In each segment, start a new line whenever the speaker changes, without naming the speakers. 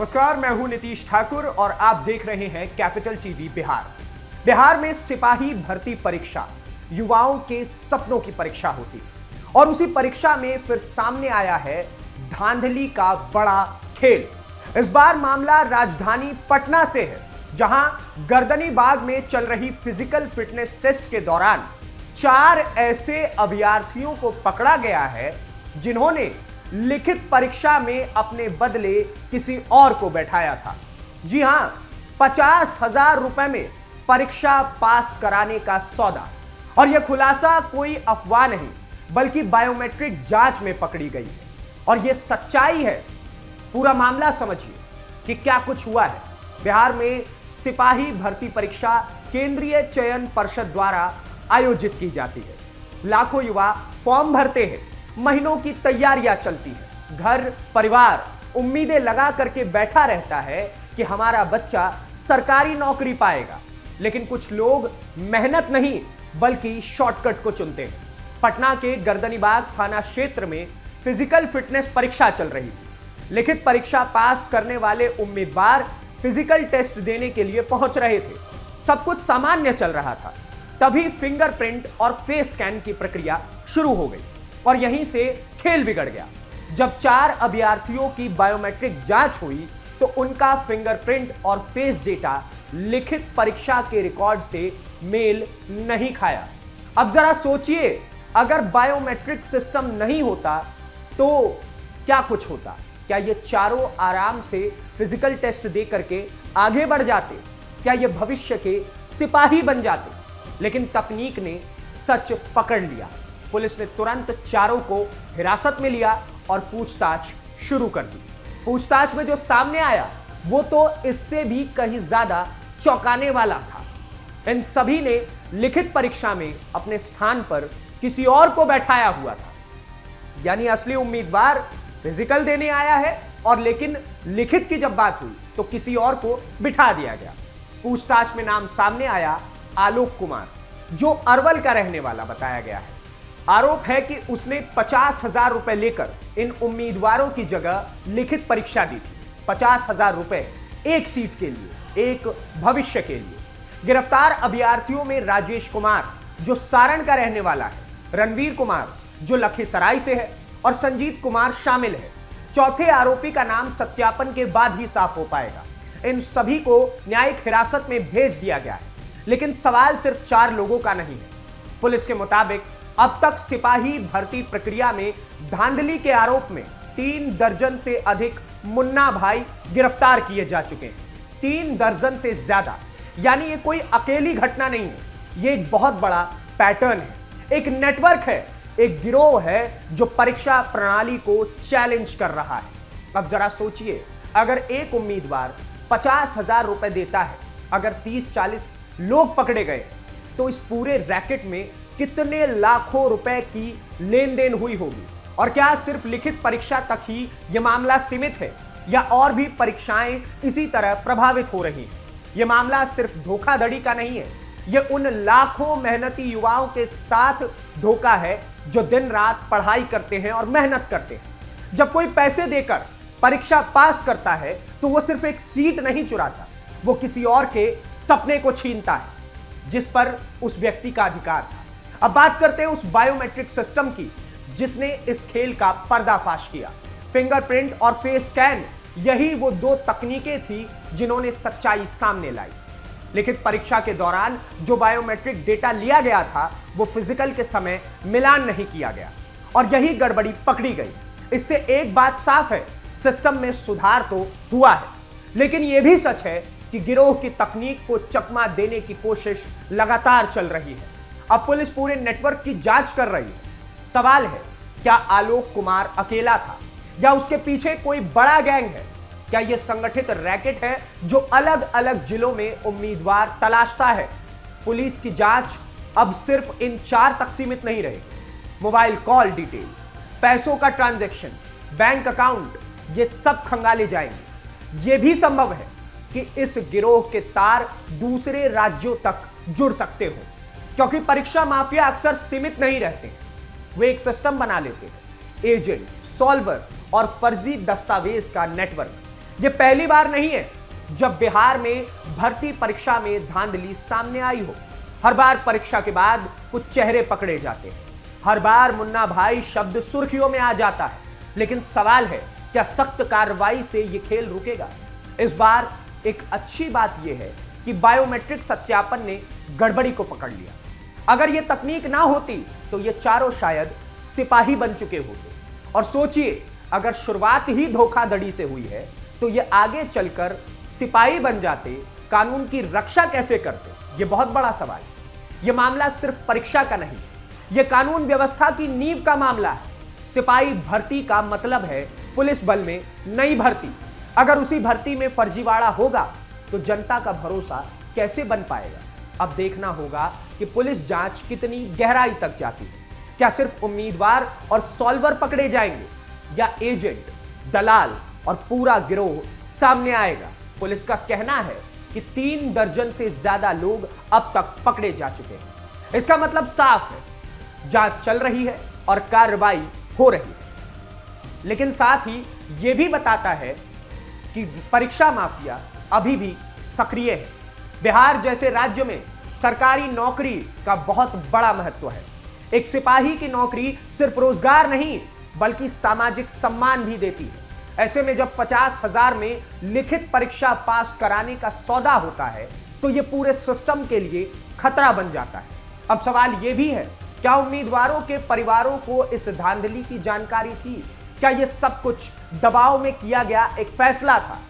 नमस्कार, मैं हूं नीतीश ठाकुर और आप देख रहे हैं कैपिटल टीवी बिहार। बिहार में सिपाही भर्ती परीक्षा युवाओं के सपनों की परीक्षा होती है और उसी परीक्षा में फिर सामने आया है धांधली का बड़ा खेल। इस बार मामला राजधानी पटना से है, जहां गर्दनीबाग में चल रही फिजिकल फिटनेस टेस्ट के दौरान 4 ऐसे अभ्यर्थियों को पकड़ा गया है जिन्होंने लिखित परीक्षा में अपने बदले किसी और को बैठाया था। जी हां, 50,000 रुपए में परीक्षा पास कराने का सौदा। और यह खुलासा कोई अफवाह नहीं बल्कि बायोमेट्रिक जांच में पकड़ी गई है और यह सच्चाई है। पूरा मामला समझिए कि क्या कुछ हुआ है। बिहार में सिपाही भर्ती परीक्षा केंद्रीय चयन परिषद द्वारा आयोजित की जाती है। लाखों युवा फॉर्म भरते हैं, महीनों की तैयारियां चलती है, घर परिवार उम्मीदें लगा करके बैठा रहता है कि हमारा बच्चा सरकारी नौकरी पाएगा, लेकिन कुछ लोग मेहनत नहीं बल्कि शॉर्टकट को चुनते हैं। पटना के गर्दनीबाग थाना क्षेत्र में फिजिकल फिटनेस परीक्षा चल रही थी। लिखित परीक्षा पास करने वाले उम्मीदवार फिजिकल टेस्ट देने के लिए पहुंच रहे थे। सब कुछ सामान्य चल रहा था, तभी फिंगरप्रिंट और फेस स्कैन की प्रक्रिया शुरू हो गई और यहीं से खेल बिगड़ गया। जब 4 अभ्यर्थियों की बायोमेट्रिक जांच हुई तो उनका फिंगरप्रिंट और फेस डेटा लिखित परीक्षा के रिकॉर्ड से मेल नहीं खाया। अब जरा सोचिए, अगर बायोमेट्रिक सिस्टम नहीं होता तो क्या कुछ होता? क्या ये चारों आराम से फिजिकल टेस्ट दे करके आगे बढ़ जाते? क्या ये भविष्य के सिपाही बन जाते? लेकिन तकनीक ने सच पकड़ लिया। पुलिस ने तुरंत चारों को हिरासत में लिया और पूछताछ शुरू कर दी। पूछताछ में जो सामने आया वो तो इससे भी कहीं ज्यादा चौंकाने वाला था। इन सभी ने लिखित परीक्षा में अपने स्थान पर किसी और को बैठाया हुआ था। यानी असली उम्मीदवार फिजिकल देने आया है और लेकिन लिखित की जब बात हुई तो किसी और को बिठा दिया गया। पूछताछ में नाम सामने आया आलोक कुमार, जो अरवल का रहने वाला बताया गया है। आरोप है कि उसने 50,000 रुपए लेकर इन उम्मीदवारों की जगह लिखित परीक्षा दी थी। 50,000 रुपए एक सीट के लिए, एक भविष्य के लिए। गिरफ्तार अभ्यर्थियों में राजेश कुमार, जो सारण का रहने वाला है, रणवीर कुमार, जो लखीसराय से है, और संजीत कुमार शामिल है। चौथे आरोपी का नाम सत्यापन के बाद ही साफ हो पाएगा। इन सभी को न्यायिक हिरासत में भेज दिया गया है। लेकिन सवाल सिर्फ 4 लोगों का नहीं है। पुलिस के मुताबिक अब तक सिपाही भर्ती प्रक्रिया में धांधली के आरोप में 3 दर्जन से अधिक मुन्ना भाई गिरफ्तार किए जा चुके हैं। 3 दर्जन से ज्यादा, यानी ये कोई अकेली घटना नहीं है, ये एक बहुत बड़ा पैटर्न है, एक नेटवर्क है, एक गिरोह है जो परीक्षा प्रणाली को चैलेंज कर रहा है। अब जरा सोचिए, अगर एक उम्मीदवार 50,000 रुपए देता है, अगर 30-40 लोग पकड़े गए तो इस पूरे रैकेट में कितने लाखों रुपए की लेन देन हुई होगी। और क्या सिर्फ लिखित परीक्षा तक ही यह मामला सीमित है या और भी परीक्षाएं इसी तरह प्रभावित हो रही हैं? यह मामला सिर्फ धोखाधड़ी का नहीं है, यह उन लाखों मेहनती युवाओं के साथ धोखा है जो दिन रात पढ़ाई करते हैं और मेहनत करते हैं। जब कोई पैसे देकर परीक्षा पास करता है तो वो सिर्फ एक सीट नहीं चुराता, वो किसी और के सपने को छीनता है जिस पर उस व्यक्ति का अधिकार था। अब बात करते हैं उस बायोमेट्रिक सिस्टम की जिसने इस खेल का पर्दाफाश किया। फिंगरप्रिंट और फेस स्कैन, यही वो 2 तकनीकें थी जिन्होंने सच्चाई सामने लाई। लिखित परीक्षा के दौरान जो बायोमेट्रिक डेटा लिया गया था वो फिजिकल के समय मिलान नहीं किया गया और यही गड़बड़ी पकड़ी गई। इससे एक बात साफ है, सिस्टम में सुधार तो हुआ है, लेकिन यह भी सच है कि गिरोह की तकनीक को चकमा देने की कोशिश लगातार चल रही है। अब पुलिस पूरे नेटवर्क की जांच कर रही है। सवाल है, क्या आलोक कुमार अकेला था या उसके पीछे कोई बड़ा गैंग है? क्या यह संगठित रैकेट है जो अलग अलग जिलों में उम्मीदवार तलाशता है? पुलिस की जांच अब सिर्फ इन 4 तक सीमित नहीं रहेगी। मोबाइल कॉल डिटेल, पैसों का ट्रांजैक्शन, बैंक अकाउंट, ये सब खंगाले जाएंगे। यह भी संभव है कि इस गिरोह के तार दूसरे राज्यों तक जुड़ सकते हो, क्योंकि परीक्षा माफिया अक्सर सीमित नहीं रहते। वे एक सिस्टम बना लेते हैं, एजेंट, सॉल्वर और फर्जी दस्तावेज का नेटवर्क। यह पहली बार नहीं है जब बिहार में भर्ती परीक्षा में धांधली सामने आई हो। हर बार परीक्षा के बाद कुछ चेहरे पकड़े जाते हैं, हर बार मुन्ना भाई शब्द सुर्खियों में आ जाता है। लेकिन सवाल है, क्या सख्त कार्रवाई से यह खेल रुकेगा? इस बार एक अच्छी बात यह है कि बायोमेट्रिक सत्यापन ने गड़बड़ी को पकड़ लिया। अगर यह तकनीक ना होती तो ये चारों शायद सिपाही बन चुके होते। और सोचिए, अगर शुरुआत ही धोखाधड़ी से हुई है तो ये आगे चलकर सिपाही बन जाते, कानून की रक्षा कैसे करते? ये बहुत बड़ा सवाल है। यह मामला सिर्फ परीक्षा का नहीं, यह कानून व्यवस्था की नींव का मामला है। सिपाही भर्ती का मतलब है पुलिस बल में नई भर्ती। अगर उसी भर्ती में फर्जीवाड़ा होगा तो जनता का भरोसा कैसे बन पाएगा? अब देखना होगा कि पुलिस जांच कितनी गहराई तक जाती है। क्या सिर्फ उम्मीदवार और सॉल्वर पकड़े जाएंगे या एजेंट, दलाल और पूरा गिरोह सामने आएगा? पुलिस का कहना है कि 3 दर्जन से ज्यादा लोग अब तक पकड़े जा चुके हैं। इसका मतलब साफ है, जांच चल रही है और कार्रवाई हो रही है। लेकिन साथ ही यह भी बताता है कि परीक्षा माफिया अभी भी सक्रिय है। बिहार जैसे राज्य में सरकारी नौकरी का बहुत बड़ा महत्व है। एक सिपाही की नौकरी सिर्फ रोजगार नहीं बल्कि सामाजिक सम्मान भी देती है। ऐसे में जब 50,000 में लिखित परीक्षा पास कराने का सौदा होता है तो यह पूरे सिस्टम के लिए खतरा बन जाता है। अब सवाल यह भी है, क्या उम्मीदवारों के परिवारों को इस धांधली की जानकारी थी? क्या यह सब कुछ दबाव में किया गया एक फैसला था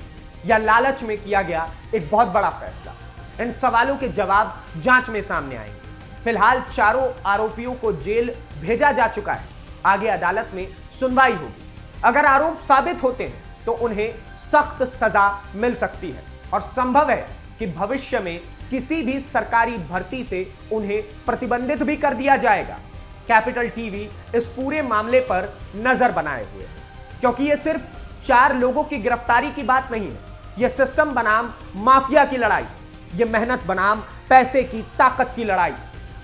या लालच में किया गया एक बहुत बड़ा फैसला? इन सवालों के जवाब जांच में सामने आएंगे। फिलहाल चारों आरोपियों को जेल भेजा जा चुका है। आगे अदालत में सुनवाई होगी। अगर आरोप साबित होते हैं तो उन्हें सख्त सजा मिल सकती है और संभव है कि भविष्य में किसी भी सरकारी भर्ती से उन्हें प्रतिबंधित भी कर दिया जाएगा। कैपिटल टीवी इस पूरे मामले पर नजर बनाए हुए है, क्योंकि यह सिर्फ 4 लोगों की गिरफ्तारी की बात नहीं है। यह सिस्टम बनाम माफिया की लड़ाई, यह मेहनत बनाम पैसे की ताकत की लड़ाई।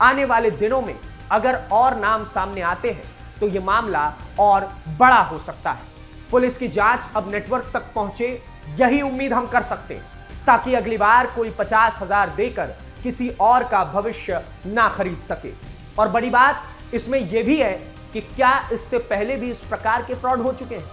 आने वाले दिनों में अगर और नाम सामने आते हैं तो यह मामला और बड़ा हो सकता है। पुलिस की जांच अब नेटवर्क तक पहुंचे, यही उम्मीद हम कर सकते हैं, ताकि अगली बार कोई 50,000 देकर किसी और का भविष्य ना खरीद सके। और बड़ी बात इसमें यह भी है कि क्या इससे पहले भी इस प्रकार के फ्रॉड हो चुके हैं,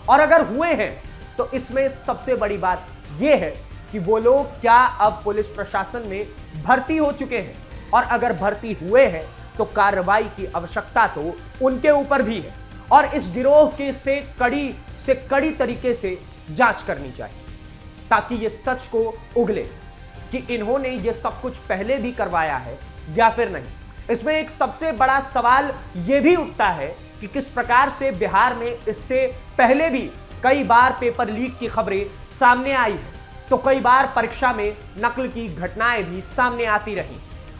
और अगर हुए हैं तो इसमें सबसे बड़ी बात यह है कि वो लोग क्या अब पुलिस प्रशासन में भर्ती हो चुके हैं, और अगर भर्ती हुए हैं तो कार्रवाई की आवश्यकता तो उनके ऊपर भी है। और इस गिरोह के से कड़ी तरीके से जांच करनी चाहिए, ताकि ये सच को उगले कि इन्होंने ये सब कुछ पहले भी करवाया है या फिर नहीं। इसमें एक सबसे बड़ा सवाल यह भी उठता है कि किस प्रकार से बिहार में इससे पहले भी कई बार पेपर लीक की खबरें सामने आई है, तो कई बार परीक्षा में नकल की घटनाएं भी सामने आती रही,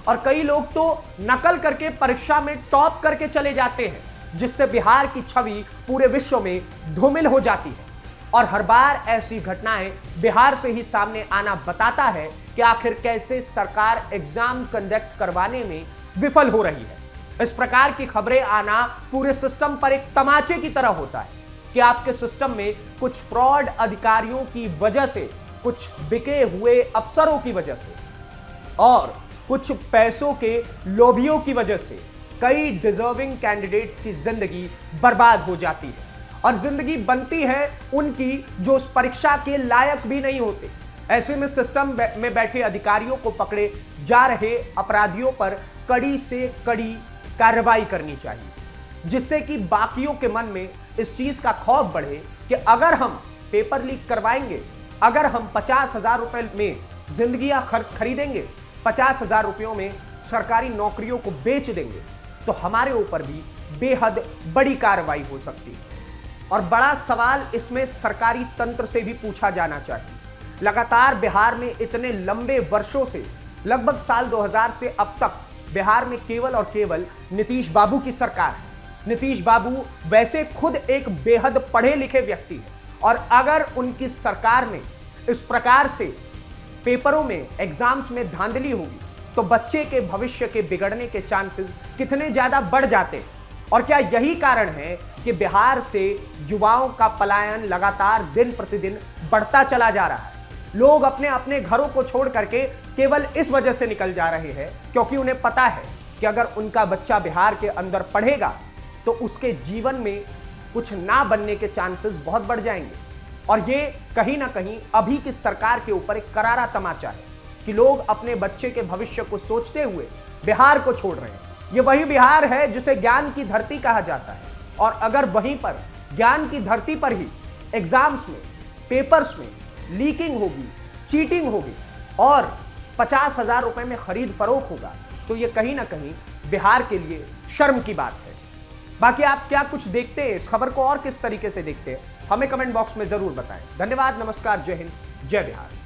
और कई लोग तो नकल करके परीक्षा में टॉप करके चले जाते हैं, जिससे बिहार की छवि पूरे विश्व में धूमिल हो जाती है। और हर बार ऐसी घटनाएं बिहार से ही सामने आना बताता है कि आखिर कैसे सरकार एग्जाम कंडक्ट करवाने में विफल हो रही है। इस प्रकार की खबरें आना पूरे सिस्टम पर एक तमाचे की तरह होता है कि आपके सिस्टम में कुछ फ्रॉड अधिकारियों की वजह से, कुछ बिके हुए अफसरों की वजह से और कुछ पैसों के लोभियों की वजह से कई डिजर्विंग कैंडिडेट्स की जिंदगी बर्बाद हो जाती है, और जिंदगी बनती है उनकी जो उस परीक्षा के लायक भी नहीं होते। ऐसे में सिस्टम में बैठे अधिकारियों को पकड़े जा रहे अपराधियों पर कड़ी से कड़ी कार्रवाई करनी चाहिए, जिससे कि बाकियों के मन में इस चीज का खौफ बढ़े कि अगर हम पेपर लीक करवाएंगे, अगर हम 50,000 रुपए में जिंदगियां खरीदेंगे, 50,000 रुपयों में सरकारी नौकरियों को बेच देंगे, तो हमारे ऊपर भी बेहद बड़ी कार्रवाई हो सकती है। और बड़ा सवाल इसमें सरकारी तंत्र से भी पूछा जाना चाहिए। लगातार बिहार में इतने लंबे वर्षों से, लगभग साल 2000 से अब तक बिहार में केवल और केवल नीतीश बाबू की सरकार है। नीतीश बाबू वैसे खुद एक बेहद पढ़े लिखे व्यक्ति हैं, और अगर उनकी सरकार में इस प्रकार से पेपरों में, एग्जाम्स में धांधली होगी तो बच्चे के भविष्य के बिगड़ने के चांसेस कितने ज्यादा बढ़ जाते हैं। और क्या यही कारण है कि बिहार से युवाओं का पलायन लगातार दिन प्रतिदिन बढ़ता चला जा रहा है? लोग अपने अपने घरों को छोड़ करके केवल इस वजह से निकल जा रहे हैं क्योंकि उन्हें पता है कि अगर उनका बच्चा बिहार के अंदर पढ़ेगा तो उसके जीवन में कुछ ना बनने के चांसेस बहुत बढ़ जाएंगे। और ये कहीं ना कहीं अभी की सरकार के ऊपर एक करारा तमाचा है कि लोग अपने बच्चे के भविष्य को सोचते हुए बिहार को छोड़ रहे हैं। ये वही बिहार है जिसे ज्ञान की धरती कहा जाता है, और अगर वहीं पर ज्ञान की धरती पर ही एग्जाम्स में, पेपर्स में लीकिंग होगी, चीटिंग होगी और 50,000 रुपए में खरीद फरोख्त होगा तो ये कहीं ना कहीं बिहार के लिए शर्म की बात है। बाकी आप क्या कुछ देखते हैं, इस खबर को और किस तरीके से देखते हैं, हमें कमेंट बॉक्स में जरूर बताएं। धन्यवाद, नमस्कार, जय हिंद, जय बिहार।